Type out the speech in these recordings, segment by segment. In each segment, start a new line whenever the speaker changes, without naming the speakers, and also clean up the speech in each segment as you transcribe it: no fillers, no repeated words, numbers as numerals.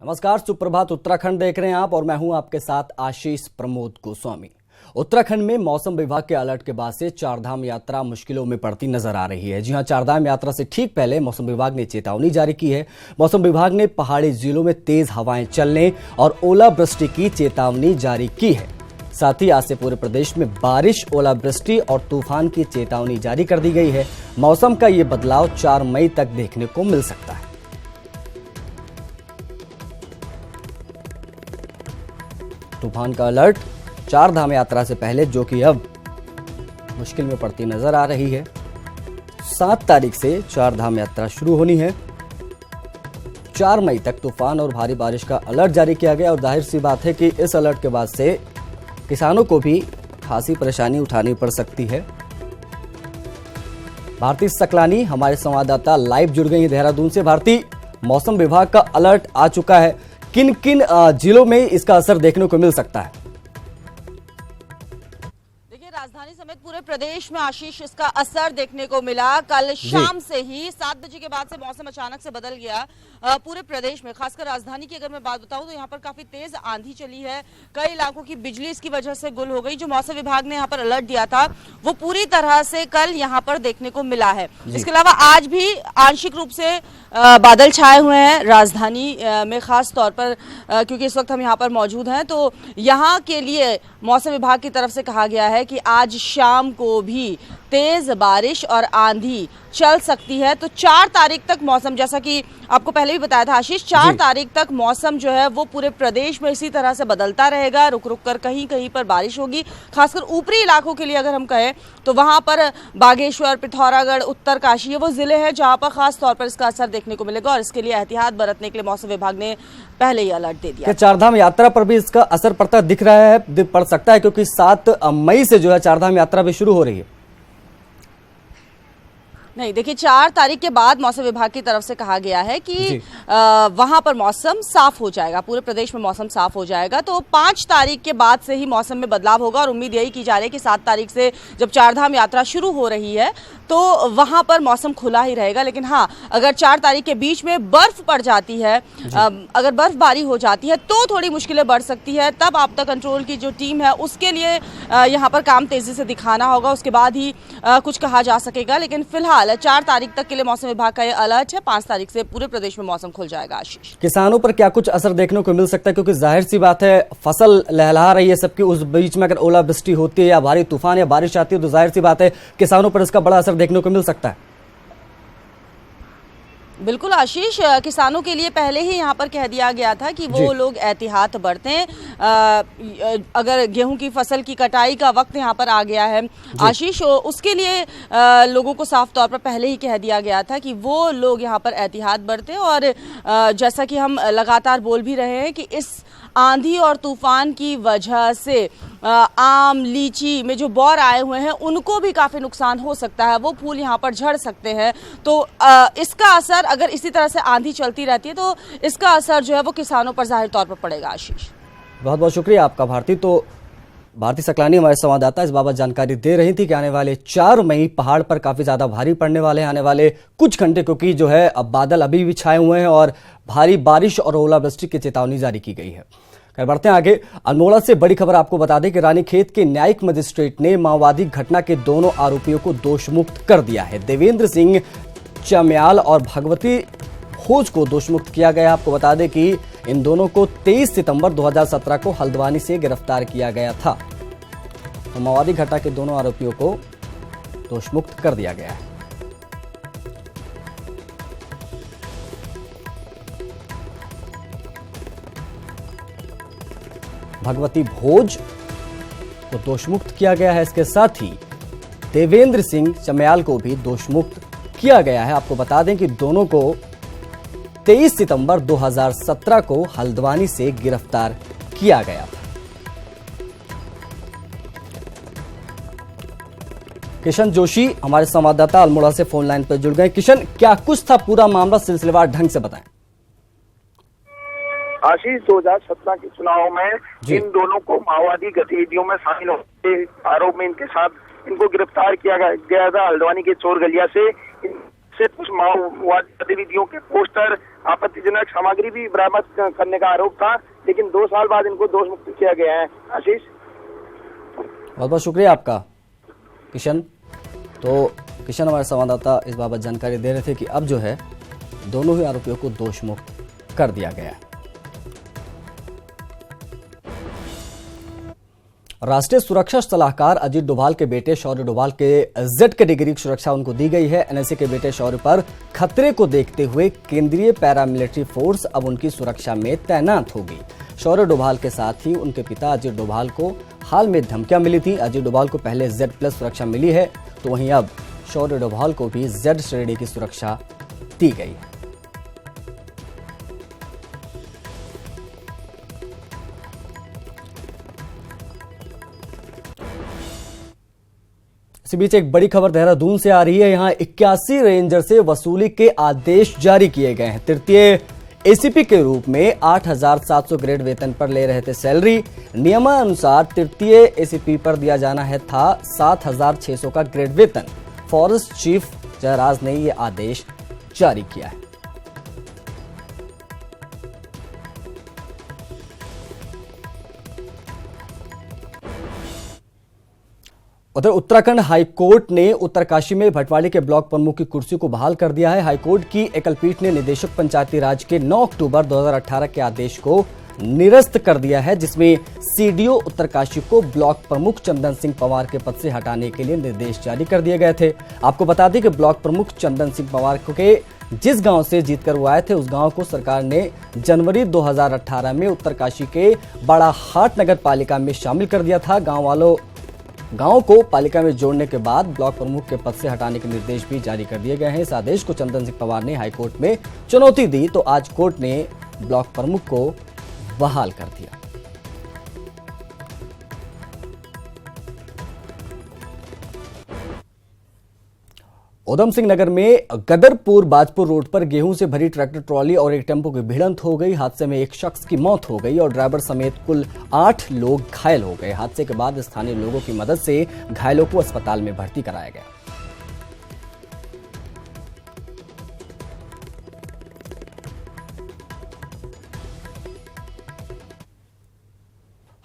नमस्कार, सुप्रभात। उत्तराखंड देख रहे हैं आप और मैं हूं आपके साथ आशीष प्रमोद गोस्वामी। उत्तराखंड में मौसम विभाग के अलर्ट के बाद से चारधाम यात्रा मुश्किलों में पड़ती नजर आ रही है। जी हां, चारधाम यात्रा से ठीक पहले मौसम विभाग ने चेतावनी जारी की है। मौसम विभाग ने पहाड़ी जिलों में तेज हवाएं चलने और ओलावृष्टि की चेतावनी जारी की है। साथ ही आज से पूरे प्रदेश में बारिश, ओलावृष्टि और तूफान की चेतावनी जारी कर दी गई है। मौसम का ये बदलाव 4 मई तक देखने को मिल सकता है। तूफान का अलर्ट चारधाम यात्रा से पहले, जो कि अब मुश्किल में पड़ती नजर आ रही है। 7 तारीख से चारधाम यात्रा शुरू होनी है। 4 मई तक तूफान और भारी बारिश का अलर्ट जारी किया गया और जाहिर सी बात है कि इस अलर्ट के बाद से किसानों को भी खासी परेशानी उठानी पड़ सकती है। भारती सकलानी हमारे संवाददाता लाइव जुड़ गई है देहरादून से। भारती, मौसम विभाग का अलर्ट आ चुका है, किन किन जिलों में इसका असर देखने को मिल सकता है?
देखिए, राजधानी समेत पूरे प्रदेश में आशीष इसका असर देखने को मिला। कल शाम से ही 7 बजे के बाद से मौसम अचानक से बदल गया पूरे प्रदेश में। खासकर राजधानी की अगर मैं बात बताऊं तो यहाँ पर काफी तेज आंधी चली है। कई इलाकों की बिजली इसकी वजह से गुल हो गई। जो मौसम विभाग ने यहाँ पर अलर्ट दिया था वो पूरी तरह से कल यहाँ पर देखने को मिला है। इसके अलावा आज भी आंशिक रूप से बादल छाए हुए हैं राजधानी में, खास तौर पर क्योंकि इस वक्त हम यहाँ पर मौजूद हैं। तो यहाँ के लिए मौसम विभाग की तरफ से कहा गया है कि आज शाम को भी तेज बारिश और आंधी चल सकती है। तो 4 तारीख तक मौसम, जैसा कि आपको पहले भी बताया था आशीष, 4 तारीख तक मौसम जो है वो पूरे प्रदेश में इसी तरह से बदलता रहेगा। रुक रुक कर कहीं कहीं पर बारिश होगी। खासकर ऊपरी इलाकों के लिए अगर हम कहें तो वहां पर बागेश्वर, पिथौरागढ़, उत्तरकाशी, ये वो जिले हैं जहां पर खास तौर पर इसका असर देखने को मिलेगा और इसके लिए एहतियात बरतने के लिए मौसम विभाग ने पहले ही अलर्ट दे दिया।
चारधाम यात्रा पर भी इसका असर पड़ता दिख रहा है, पड़ सकता है, क्योंकि 7 मई से जो है चारधाम यात्रा भी शुरू हो रही है।
नहीं, देखिए, 4 तारीख के बाद मौसम विभाग की तरफ से कहा गया है कि वहां पर मौसम साफ हो जाएगा, पूरे प्रदेश में मौसम साफ हो जाएगा। तो 5 तारीख के बाद से ही मौसम में बदलाव होगा और उम्मीद यही की जा रही है कि 7 तारीख से जब चारधाम यात्रा शुरू हो रही है तो वहां पर मौसम खुला ही रहेगा। लेकिन हाँ, अगर 4 तारीख के बीच में बर्फ पड़ जाती है, अगर बर्फबारी हो जाती है तो थोड़ी मुश्किलें बढ़ सकती है। तब आपदा कंट्रोल की जो टीम है उसके लिए यहाँ पर काम तेजी से दिखाना होगा, उसके बाद ही कुछ कहा जा सकेगा। लेकिन फिलहाल 4 तारीख तक के लिए मौसम विभाग का ये अलर्ट है। 5 तारीख से पूरे प्रदेश में मौसम खुल जाएगा। आशीष,
किसानों पर क्या कुछ असर देखने को मिल सकता है? क्योंकि जाहिर सी बात है, फसल लहलहा रही है सबकी, उस बीच में अगर ओलावृष्टि होती है या भारी तूफान या बारिश आती है तो जाहिर सी बात है किसानों पर इसका बड़ा असर देखने को मिल सकता है।
बिल्कुल आशीष, किसानों के लिए पहले ही यहाँ पर कह दिया गया था कि वो लोग एहतियात बरतें। अगर गेहूं की फसल की कटाई का वक्त यहाँ पर आ गया है आशीष, उसके लिए लोगों को साफ तौर पर पहले ही कह दिया गया था कि वो लोग यहाँ पर एहतियात बरतें। और जैसा कि हम लगातार बोल भी रहे हैं कि इस आंधी और तूफान की वजह से आम, लीची में जो बौर आए हुए हैं उनको भी काफ़ी नुकसान हो सकता है। वो फूल यहाँ पर झड़ सकते हैं। तो इसका असर, अगर इसी तरह से आंधी चलती रहती है तो इसका असर जो है वो किसानों पर जाहिर तौर पर पड़ेगा। आशीष,
बहुत बहुत शुक्रिया आपका भारती। तो भारती सकलानी हमारे संवाददाता इस बाबत जानकारी दे रही थी कि आने वाले 4 मई पहाड़ पर काफी ज्यादा भारी पड़ने वाले हैं आने वाले कुछ घंटे, क्योंकि जो है अब बादल अभी भी छाए हुए हैं और भारी बारिश और ओलावृष्टि की चेतावनी जारी की गई है। बढ़ते हैं आगे। अल्मोड़ा से बड़ी खबर आपको बता दें कि रानीखेत के न्यायिक मजिस्ट्रेट ने माओवादी घटना के दोनों आरोपियों को दोषमुक्त कर दिया है। देवेंद्र सिंह चम्याल और भगवती भोज को दोषमुक्त किया गया। आपको बता दें कि इन दोनों को 23 सितंबर 2017 को हल्द्वानी से गिरफ्तार किया गया था। तो माओवादी घटना के दोनों आरोपियों को दोषमुक्त कर दिया गया है। भगवती भोज को दोषमुक्त किया गया है। इसके साथ ही देवेंद्र सिंह चम्याल को भी दोषमुक्त किया गया है। आपको बता दें कि दोनों को 23 सितंबर 2017 को हल्द्वानी से गिरफ्तार किया गया था। किशन जोशी हमारे संवाददाता अल्मोड़ा से फोन लाइन पर जुड़ गए। किशन, क्या कुछ था पूरा मामला, सिलसिलेवार ढंग से बताएं।
आशीष, 2017 के चुनाव में इन दोनों को माओवादी गतिविधियों में शामिल होने के आरोप में इनको गिरफ्तार किया गया था हल्द्वानी के चोर गलिया से। से कुछ माओवादी गतिविधियों के पोस्टर, आपत्तिजनक सामग्री भी बरामद करने का आरोप था, लेकिन 2 साल बाद इनको दोष मुक्त किया गया है। आशीष,
बहुत बहुत शुक्रिया आपका किशन। तो किशन हमारे संवाददाता इस बाबत जानकारी दे रहे थे कि अब जो है दोनों ही आरोपियों को दोष मुक्त कर दिया गया है। राष्ट्रीय सुरक्षा सलाहकार अजीत डोभाल के बेटे शौर्य डोभाल के जेड कैटेगरी की सुरक्षा उनको दी गई है। एनएसए के बेटे शौर्य पर खतरे को देखते हुए केंद्रीय पैरामिलिट्री फोर्स अब उनकी सुरक्षा में तैनात होगी। शौर्य डोभाल के साथ ही उनके पिता अजीत डोभाल को हाल में धमकियां मिली थी। अजीत डोभाल को पहले Z+ सुरक्षा मिली है, तो वहीं अब शौर्य डोभाल को भी Z श्रेणी की सुरक्षा दी गई है। इसी बीच एक बड़ी खबर देहरादून से आ रही है। यहां 81 रेंजर से वसूली के आदेश जारी किए गए हैं। तृतीय एसीपी के रूप में 8,700 ग्रेड वेतन पर ले रहे थे सैलरी। नियमानुसार तृतीय एसीपी पर दिया जाना था 7,600 का ग्रेड वेतन। फॉरेस्ट चीफ जयराज ने यह आदेश जारी किया है। उधर उत्तराखंड हाईकोर्ट ने उत्तरकाशी में भटवाड़ी के ब्लॉक प्रमुख की कुर्सी को बहाल कर दिया है। हाईकोर्ट की एकल पीठ ने निदेशक पंचायती राज के 9 अक्टूबर 2018 के आदेश को निरस्त कर दिया है, जिसमें सीडीओ उत्तरकाशी को ब्लॉक प्रमुख चंदन सिंह पवार के पद से हटाने के लिए निर्देश जारी कर दिए गए थे। आपको बता दें कि ब्लॉक प्रमुख चंदन सिंह पवार के जिस गांव से जीतकर वो आए थे, उस गांव को सरकार ने जनवरी 2018 में उत्तरकाशी के बड़ा हाट नगर पालिका में शामिल कर दिया था। गांव को पालिका में जोड़ने के बाद ब्लॉक प्रमुख के पद से हटाने के निर्देश भी जारी कर दिए गए हैं। इस आदेश को चंदन सिंह पवार ने हाईकोर्ट में चुनौती दी, तो आज कोर्ट ने ब्लॉक प्रमुख को बहाल कर दिया। उधम सिंह नगर में गदरपुर बाजपुर रोड पर गेहूं से भरी ट्रैक्टर ट्रॉली और एक टेम्पो की भिड़ंत हो गई। हादसे में एक शख्स की मौत हो गई और ड्राइवर समेत कुल 8 लोग घायल हो गए। हादसे के बाद स्थानीय लोगों की मदद से घायलों को अस्पताल में भर्ती कराया गया।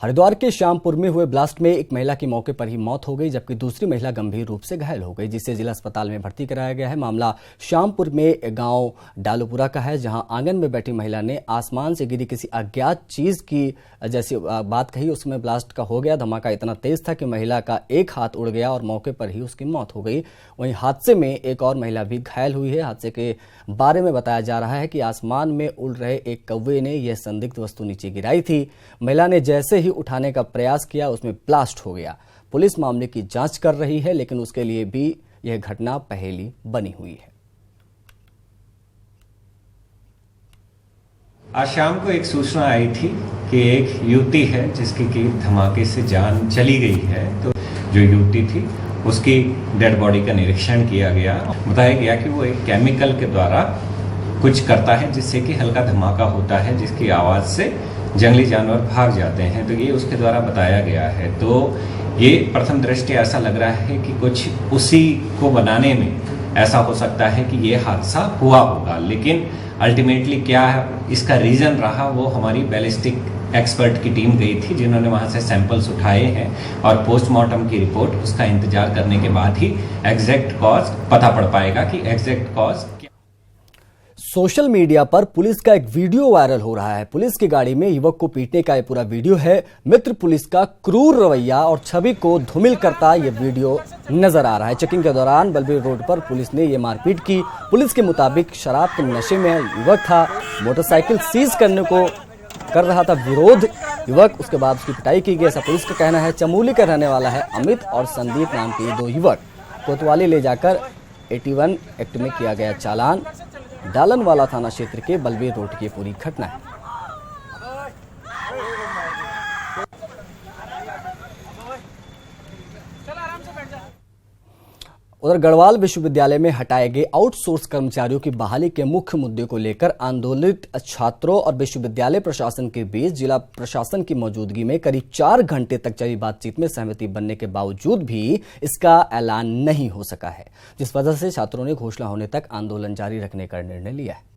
हरिद्वार के श्यामपुर में हुए ब्लास्ट में एक महिला की मौके पर ही मौत हो गई, जबकि दूसरी महिला गंभीर रूप से घायल हो गई, जिसे जिला अस्पताल में भर्ती कराया गया है। मामला श्यामपुर में गांव डालूपुरा का है, जहां आंगन में बैठी महिला ने आसमान से गिरी किसी अज्ञात चीज की जैसी बात कही, उसमें ब्लास्ट का हो गया। धमाका इतना तेज था कि महिला का एक हाथ उड़ गया और मौके पर ही उसकी मौत हो गई। वहीं हादसे में एक और महिला भी घायल हुई है। हादसे के बारे में बताया जा रहा है कि आसमान में उड़ रहे एक कौवे ने यह संदिग्ध वस्तु नीचे गिराई थी। महिला ने जैसे ही उठाने का प्रयास किया, उसमें ब्लास्ट हो गया। पुलिस मामले की जांच कर रही है, लेकिन उसके लिए भी यह घटना पहेली बनी हुई है।
आज शाम को एक सूचना आई थी कि एक युवती है जिसकी की धमाके से जान चली गई है। तो जो युवती थी उसकी डेड बॉडी का निरीक्षण किया गया। बताया गया कि वो एक केमिकल के द्वारा कुछ करता है जिससे कि हल्का धमाका होता है, जिसकी आवाज़ से जंगली जानवर भाग जाते हैं। तो ये उसके द्वारा बताया गया है। तो ये प्रथम दृष्टि ऐसा लग रहा है कि कुछ उसी को बनाने में ऐसा हो सकता है कि ये हादसा हुआ होगा, लेकिन अल्टीमेटली क्या इसका रीज़न रहा वो हमारी बैलिस्टिक एक्सपर्ट की टीम गई थी, जिन्होंने वहाँ से सैंपल्स उठाए हैं और पोस्टमार्टम की रिपोर्ट उसका इंतजार करने के बाद ही एग्जैक्ट कॉज पता पड़ पाएगा कि एग्जैक्ट कॉज।
सोशल मीडिया पर पुलिस का एक वीडियो वायरल हो रहा है। पुलिस की गाड़ी में युवक को पीटने का यह पूरा वीडियो है। मित्र पुलिस का क्रूर रवैया और छवि को धूमिल करता यह वीडियो नजर आ रहा है। चेकिंग के दौरान बलबीर रोड पर पुलिस ने यह मारपीट की। पुलिस के मुताबिक शराब के नशे में युवक था, मोटरसाइकिल सीज करने को कर रहा था विरोध। युवक उसके बाद उसकी पिटाई की गई, ऐसा पुलिस का कहना है। चमोली का रहने वाला है अमित और संदीप नाम के 2 युवक। कोतवाली ले जाकर 81 एक्ट में किया गया चालान। डालनवाला थाना क्षेत्र के बलबीर रोड की पूरी घटना है। उधर गढ़वाल विश्वविद्यालय में हटाए गए आउटसोर्स कर्मचारियों की बहाली के मुख्य मुद्दे को लेकर आंदोलित छात्रों और विश्वविद्यालय प्रशासन के बीच जिला प्रशासन की मौजूदगी में करीब 4 घंटे तक चली बातचीत में सहमति बनने के बावजूद भी इसका ऐलान नहीं हो सका है, जिस वजह से छात्रों ने घोषणा होने तक आंदोलन जारी रखने का निर्णय लिया है।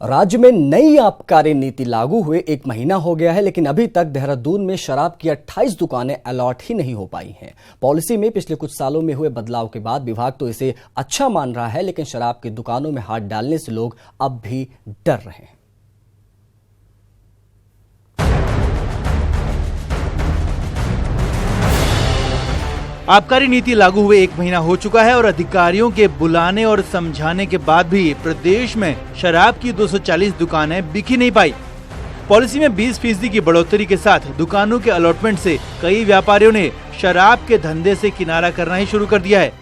राज्य में नई आबकारी नीति लागू हुए 1 महीना हो गया है, लेकिन अभी तक देहरादून में शराब की 28 दुकानें अलॉट ही नहीं हो पाई हैं। पॉलिसी में पिछले कुछ सालों में हुए बदलाव के बाद विभाग तो इसे अच्छा मान रहा है, लेकिन शराब की दुकानों में हाथ डालने से लोग अब भी डर रहे हैं।
आबकारी नीति लागू हुए 1 महीना हो चुका है और अधिकारियों के बुलाने और समझाने के बाद भी प्रदेश में शराब की 240 दुकानें बिक ही नहीं पाई। पॉलिसी में 20% की बढ़ोतरी के साथ दुकानों के अलॉटमेंट से कई व्यापारियों ने शराब के धंधे से किनारा करना ही शुरू कर दिया है।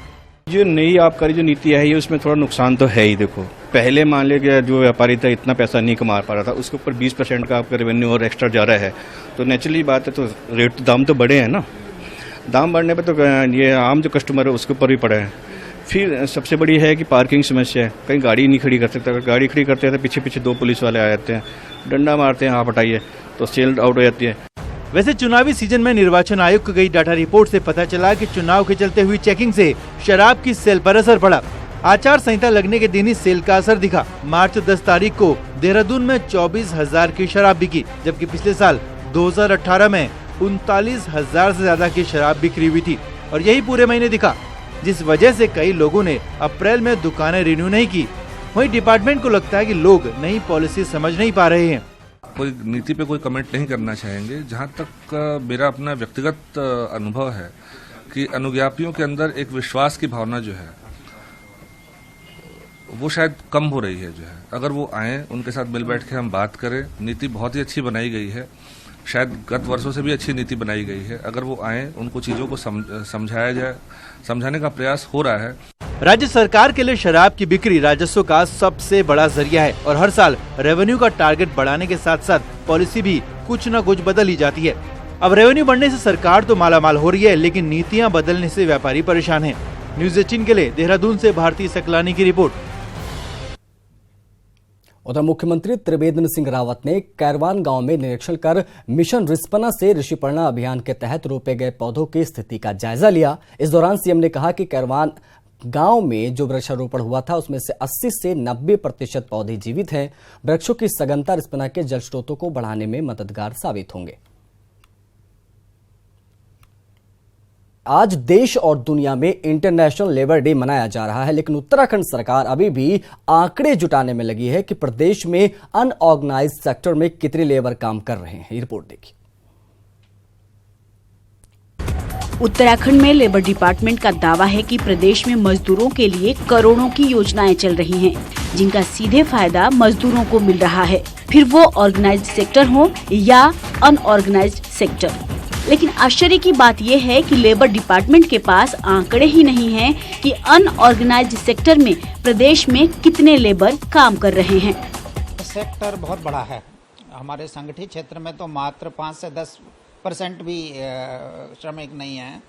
जो नई आबकारी जो नीति आई है उसमें थोड़ा नुकसान तो है ही। देखो, पहले मान ले कि जो व्यापारी था इतना पैसा नहीं कमा पा रहा था, उसके ऊपर 20% का आपका रेवेन्यू और एक्स्ट्रा जा रहा है, तो नेचुरली बात है, तो रेट दाम तो बढ़े हैं ना। दाम बढ़ने पे तो ये आम जो कस्टमर है उसके ऊपर भी पड़ा है। फिर सबसे बड़ी है कि पार्किंग समस्या है, कहीं गाड़ी नहीं खड़ी कर सकता। अगर गाड़ी खड़ी करते हैं तो पीछे पीछे 2 पुलिस वाले आ जाते हैं, डंडा मारते हैं, आप हटाइए, तो सेल आउट हो जाती है।
वैसे चुनावी सीजन में निर्वाचन आयोग को गई डाटा रिपोर्ट से पता चला कि चुनाव के चलते हुई चेकिंग से शराब की सेल पर असर पड़ा। आचार संहिता लगने के दिन ही सेल का असर दिखा। मार्च 10 तारीख को देहरादून में 24,000 की शराब बिकी, जबकि पिछले साल 2018 में 39,000 से ज्यादा की शराब बिक्री हुई थी और यही पूरे महीने दिखा, जिस वजह से कई लोगों ने अप्रैल में दुकानें रिन्यू नहीं की। वहीं डिपार्टमेंट को लगता है कि लोग नई पॉलिसी समझ नहीं पा रहे हैं।
कोई नीति पे कोई कमेंट नहीं करना चाहेंगे। जहां तक मेरा अपना व्यक्तिगत अनुभव है कि अनुज्ञापियों के अंदर एक विश्वास की भावना जो है वो शायद कम हो रही है। जो है, अगर वो आए, उनके साथ मिल बैठ के हम बात करें, नीति बहुत ही अच्छी बनाई गई है, शायद गत वर्षों से भी अच्छी नीति बनाई गई है। अगर वो आए, उनको चीजों को समझाया जाए, समझाने का प्रयास हो रहा है।
राज्य सरकार के लिए शराब की बिक्री राजस्व का सबसे बड़ा जरिया है और हर साल रेवेन्यू का टारगेट बढ़ाने के साथ साथ पॉलिसी भी कुछ न कुछ बदल ही जाती है। अब रेवेन्यू बढ़ने से सरकार तो मालामाल हो रही है, लेकिन नीतियाँ बदलने से व्यापारी परेशान है। न्यूज़ 18 के लिए देहरादून से भारती सकलानी की रिपोर्ट।
उधर मुख्यमंत्री त्रिवेंद्र सिंह रावत ने कैरवान गांव में निरीक्षण कर मिशन रिस्पना से ऋषिपर्णा अभियान के तहत रोपे गए पौधों की स्थिति का जायजा लिया। इस दौरान सीएम ने कहा कि कैरवान गांव में जो वृक्षारोपण हुआ था उसमें से 80 से 90% पौधे जीवित हैं। वृक्षों की सघनता रिस्पना के जल स्रोतों को बढ़ाने में मददगार साबित होंगे। आज देश और दुनिया में इंटरनेशनल लेबर डे मनाया जा रहा है, लेकिन उत्तराखंड सरकार अभी भी आंकड़े जुटाने में लगी है कि प्रदेश में अनऑर्गेनाइज्ड सेक्टर में कितने लेबर काम कर रहे हैं। रिपोर्ट देखिए।
उत्तराखंड में लेबर डिपार्टमेंट का दावा है कि प्रदेश में मजदूरों के लिए करोड़ों की योजनाएं चल रही हैं, जिनका सीधे फायदा मजदूरों को मिल रहा है, फिर वो ऑर्गेनाइज्ड सेक्टर हो या अनऑर्गेनाइज्ड सेक्टर। लेकिन आश्चर्य की बात यह है कि लेबर डिपार्टमेंट के पास आंकड़े ही नहीं हैं कि अनऑर्गेनाइज्ड सेक्टर में प्रदेश में कितने लेबर काम कर रहे हैं।
सेक्टर बहुत बड़ा है। हमारे संगठित क्षेत्र में तो मात्र 5 से 10% भी श्रमिक नहीं है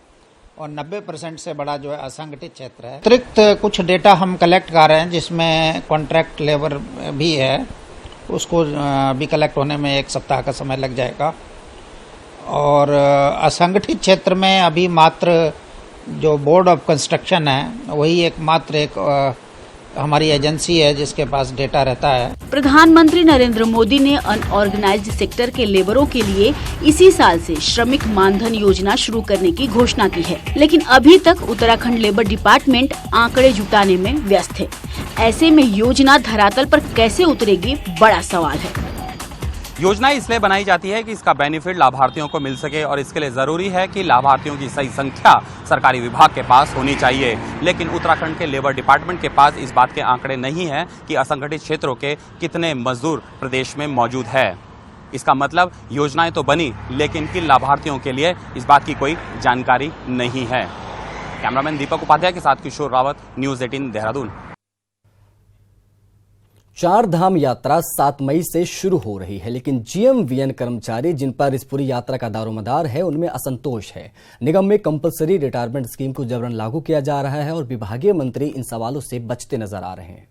और 90% से बड़ा जो है असंगठित क्षेत्र है। अतिरिक्त कुछ डेटा हम कलेक्ट कर रहे हैं, जिसमें कॉन्ट्रैक्ट लेबर भी है, उसको भी कलेक्ट होने में 1 सप्ताह का समय लग जाएगा। और असंगठित क्षेत्र में अभी मात्र जो बोर्ड ऑफ कंस्ट्रक्शन है वही एक हमारी एजेंसी है जिसके पास डेटा रहता है।
प्रधानमंत्री नरेंद्र मोदी ने अनऑर्गेनाइज्ड सेक्टर के लेबरों के लिए इसी साल से श्रमिक मानधन योजना शुरू करने की घोषणा की है, लेकिन अभी तक उत्तराखंड लेबर डिपार्टमेंट आंकड़े जुटाने में व्यस्त है। ऐसे में योजना धरातल पर कैसे उतरेगी, बड़ा सवाल है।
योजना इसलिए बनाई जाती है कि इसका बेनिफिट लाभार्थियों को मिल सके और इसके लिए जरूरी है कि लाभार्थियों की सही संख्या सरकारी विभाग के पास होनी चाहिए। लेकिन उत्तराखंड के लेबर डिपार्टमेंट के पास इस बात के आंकड़े नहीं हैं कि असंगठित क्षेत्रों के कितने मजदूर प्रदेश में मौजूद है। इसका मतलब योजनाएं तो बनी, लेकिन किन लाभार्थियों के लिए इस बात की कोई जानकारी नहीं है। कैमरामैन दीपक उपाध्याय के साथ किशोर रावत, न्यूज़ 18 देहरादून।
चार धाम यात्रा 7 मई से शुरू हो रही है, लेकिन जीएमवीएन कर्मचारी जिन पर इस पूरी यात्रा का दारोमदार है उनमें असंतोष है। निगम में कंपलसरी रिटायरमेंट स्कीम को जबरन लागू किया जा रहा है और विभागीय मंत्री इन सवालों से बचते नजर आ रहे हैं।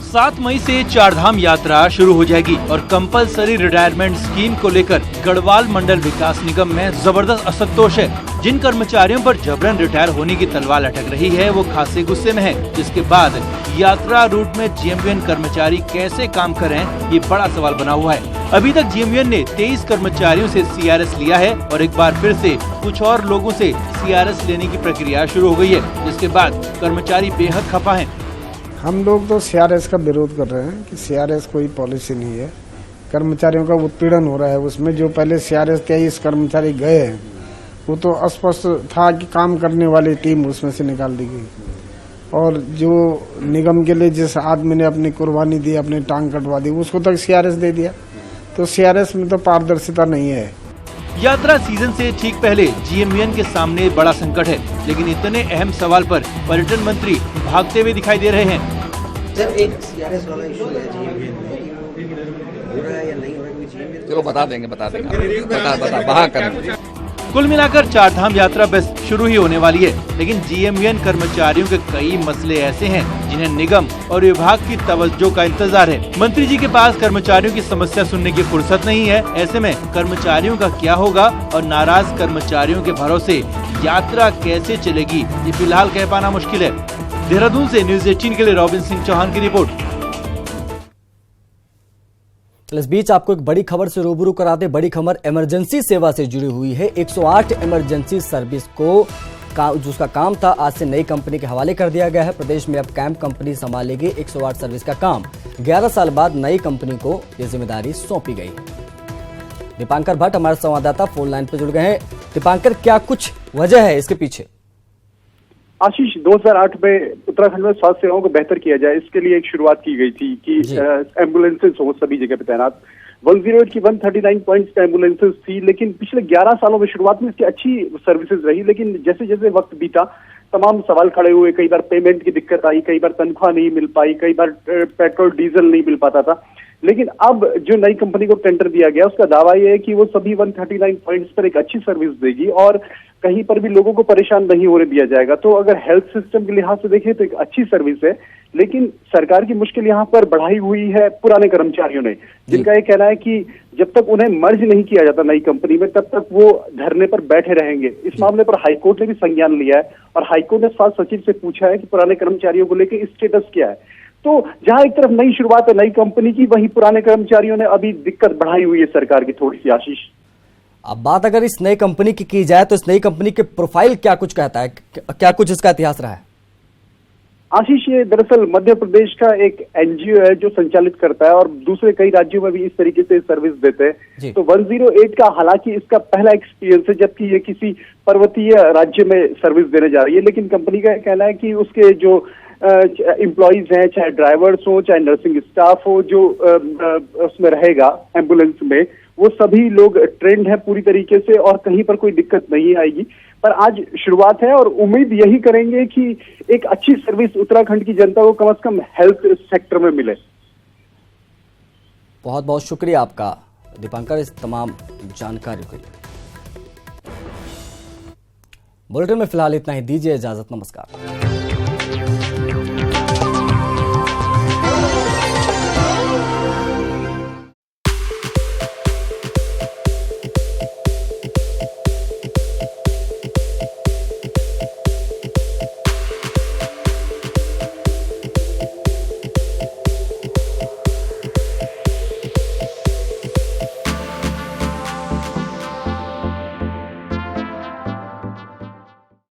7 मई से चारधाम यात्रा शुरू हो जाएगी और कंपलसरी रिटायरमेंट स्कीम को लेकर गढ़वाल मंडल विकास निगम में जबरदस्त असंतोष है। जिन कर्मचारियों पर जबरन रिटायर होने की तलवार लटक रही है वो खासे गुस्से में है। जिसके बाद यात्रा रूट में जीएमवीएन कर्मचारी कैसे काम करें ये बड़ा सवाल बना हुआ है। अभी तक जीएमवीएन ने 23 कर्मचारियों से सीआरएस लिया है और एक बार फिर से कुछ और लोगों से सीआरएस लेने की प्रक्रिया शुरू हो गई है, जिसके बाद कर्मचारी बेहद खफा हैं।
हम लोग तो सीआरएस का विरोध कर रहे हैं कि सीआरएस कोई पॉलिसी नहीं है। कर्मचारियों का उत्पीड़न हो रहा है। उसमें जो पहले सीआरएस 23 कर्मचारी गए हैं वो तो स्पष्ट था कि काम करने वाली टीम उसमें से निकाल दी गई, और जो निगम के लिए जिस आदमी ने अपनी कुर्बानी दी, अपनी टांग कटवा दी, उसको तक सीआरएस दे दिया। तो सीआरएस में तो पारदर्शिता नहीं है।
यात्रा सीजन से ठीक पहले जीएमवीएन के सामने बड़ा संकट है, लेकिन इतने अहम सवाल पर पर्यटन मंत्री भागते हुए दिखाई दे रहे हैं।
सर, एक सीआरएस वाला इशू है जीएमवीएन में, हो रहा है या नहीं हो रहा है जीएमवीएन? चलो बता देंगे बता वहाँ करेंगे।
कुल मिलाकर चारधाम यात्रा बस शुरू ही होने वाली है, लेकिन जीएमवीएन कर्मचारियों के कई मसले ऐसे हैं जिन्हें निगम और विभाग की तवज्जो का इंतजार है। मंत्री जी के पास कर्मचारियों की समस्या सुनने की फुर्सत नहीं है। ऐसे में कर्मचारियों का क्या होगा और नाराज कर्मचारियों के भरोसे यात्रा कैसे चलेगी, ये फिलहाल कह पाना मुश्किल है। देहरादून से न्यूज 18 के लिए रॉबिन सिंह चौहान की रिपोर्ट।
इस बीच आपको एक बड़ी खबर से रूबरू कराते। बड़ी खबर इमरजेंसी सेवा से जुड़ी हुई है। 108 इमरजेंसी सर्विस को जिसका काम था आज से नई कंपनी के हवाले कर दिया गया है। प्रदेश में अब कैंप कंपनी संभालेगी 108 सर्विस का काम। 11 साल बाद नई कंपनी को यह जिम्मेदारी सौंपी गई है। दीपांकर भट्ट हमारे संवाददाता फोन लाइन पर जुड़ गए हैं। दीपांकर, क्या कुछ वजह है इसके पीछे?
आशीष, 2008 में उत्तराखंड में स्वास्थ्य सेवाओं को बेहतर किया जाए, इसके लिए एक शुरुआत की गई थी कि एम्बुलेंसेज हो सभी जगह पे तैनात। 108 की 139 पॉइंट्स एम्बुलेंसेज थी, लेकिन पिछले 11 सालों में शुरुआत में इसकी अच्छी सर्विसेज रही, लेकिन जैसे जैसे वक्त बीता तमाम सवाल खड़े हुए। कई बार पेमेंट की दिक्कत आई, कई बार तनख्वाह नहीं मिल पाई, कई बार पेट्रोल डीजल नहीं मिल पाता था। लेकिन अब जो नई कंपनी को टेंडर दिया गया उसका दावा यह है कि वो सभी 139 पॉइंट्स पर एक अच्छी सर्विस देगी और कहीं पर भी लोगों को परेशान नहीं होने दिया जाएगा। तो अगर हेल्थ सिस्टम के लिहाज से देखें तो एक अच्छी सर्विस है, लेकिन सरकार की मुश्किल यहाँ पर बढ़ाई हुई है पुराने कर्मचारियों ने, जिनका ये कहना है कि जब तक उन्हें मर्ज नहीं किया जाता नई कंपनी में तब तक वो धरने पर बैठे रहेंगे। इस मामले पर हाईकोर्ट ने भी संज्ञान लिया है और हाईकोर्ट ने स्वास्थ्य सचिव से पूछा है कि पुराने कर्मचारियों को लेकर स्टेटस क्या है। तो जहां एक तरफ नई शुरुआत है नई कंपनी की, वहीं पुराने कर्मचारियों ने अभी दिक्कत बढ़ाई हुई है सरकार की थोड़ी सी। आशीष,
अब बात अगर इस नई कंपनी की जाए तो इस नई कंपनी के प्रोफाइल क्या कुछ कहता है, क्या कुछ इसका इतिहास रहा है?
आशीष, ये दरअसल मध्य प्रदेश का एक एनजीओ है जो संचालित करता है और दूसरे कई राज्यों में भी इस तरीके से सर्विस देते हैं। तो 108 का हालांकि इसका पहला एक्सपीरियंस है, जबकि ये किसी पर्वतीय राज्य में सर्विस देने जा रही है। लेकिन कंपनी का कहना है कि उसके जो एम्प्लॉइज हैं, चाहे ड्राइवर्स हो चाहे नर्सिंग स्टाफ हो, जो उसमें रहेगा एम्बुलेंस में, वो सभी लोग ट्रेंड है पूरी तरीके से और कहीं पर कोई दिक्कत नहीं आएगी। पर आज शुरुआत है और उम्मीद यही करेंगे कि एक अच्छी सर्विस उत्तराखंड की जनता को कम से कम हेल्थ सेक्टर में मिले।
बहुत बहुत शुक्रिया आपका दीपांकर इस तमाम जानकारी के लिए। बुलेटिन में फिलहाल इतना ही, दीजिए इजाजत, नमस्कार।